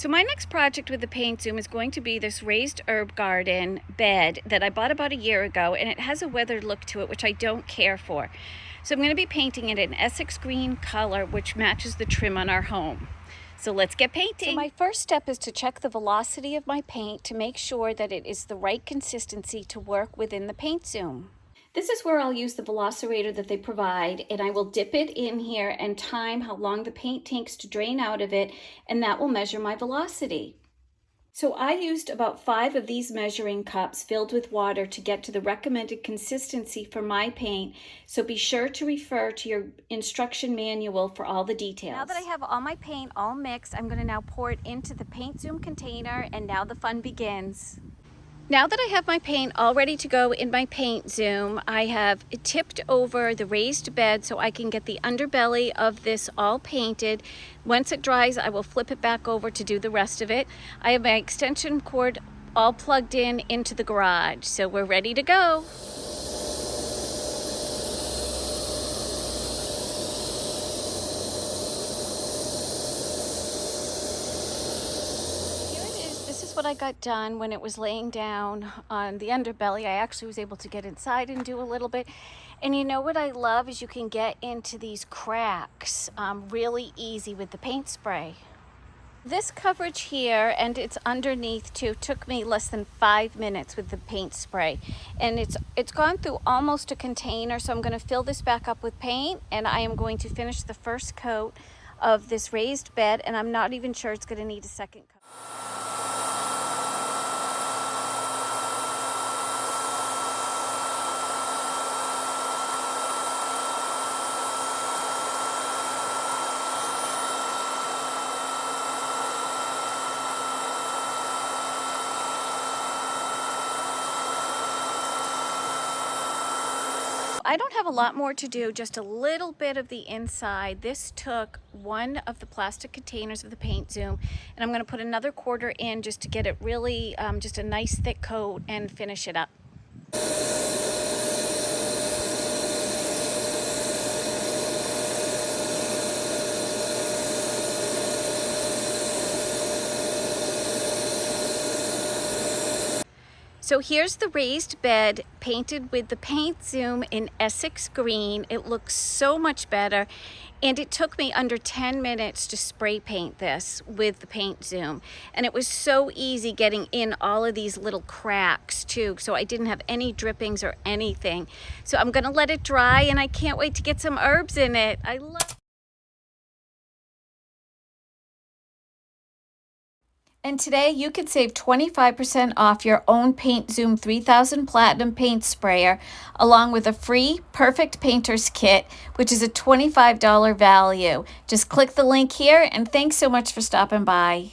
So my next project with the paint zoom is going to be this raised herb garden bed that I bought about a year ago, and it has a weathered look to it, which I don't care for. So I'm going to be painting it in Essex green color, which matches the trim on our home. So let's get painting. So my first step is to check the velocity of my paint to make sure that it is the right consistency to work within the paint zoom. This is where I'll use the velocirator that they provide, and I will dip it in here and time how long the paint takes to drain out of it, and that will measure my velocity. So I used about 5 of these measuring cups filled with water to get to the recommended consistency for my paint, so be sure to refer to your instruction manual for all the details. Now that I have all my paint all mixed, I'm going to now pour it into the paint zoom container, and now the fun begins. Now that I have my paint all ready to go in my paint zoom, I have tipped over the raised bed so I can get the underbelly of this all painted. Once it dries, I will flip it back over to do the rest of it. I have my extension cord all plugged in into the garage, so we're ready to go. This is what I got done when it was laying down on the underbelly. I actually was able to get inside and do a little bit. And you know what I love is you can get into these cracks really easy with the paint spray. This coverage here, and it's underneath too, took me less than 5 minutes with the paint spray. And it's gone through almost a container, so I'm going to fill this back up with paint, and I am going to finish the first coat of this raised bed, and I'm not even sure it's going to need a second coat. I don't have a lot more to do, just a little bit of the inside. This took one of the plastic containers of the paint zoom, and I'm going to put another quarter in just to get it really just a nice thick coat and finish it up. So here's the raised bed painted with the paint zoom in Essex green. It looks so much better, and it took me under 10 minutes to spray paint this with the paint zoom. And it was so easy getting in all of these little cracks too, so I didn't have any drippings or anything. So I'm gonna let it dry, and I can't wait to get some herbs in it. I love. And today you can save 25% off your own Paint Zoom 3000 Platinum paint sprayer, along with a free Perfect Painter's Kit, which is a $25 value. Just click the link here, and thanks so much for stopping by.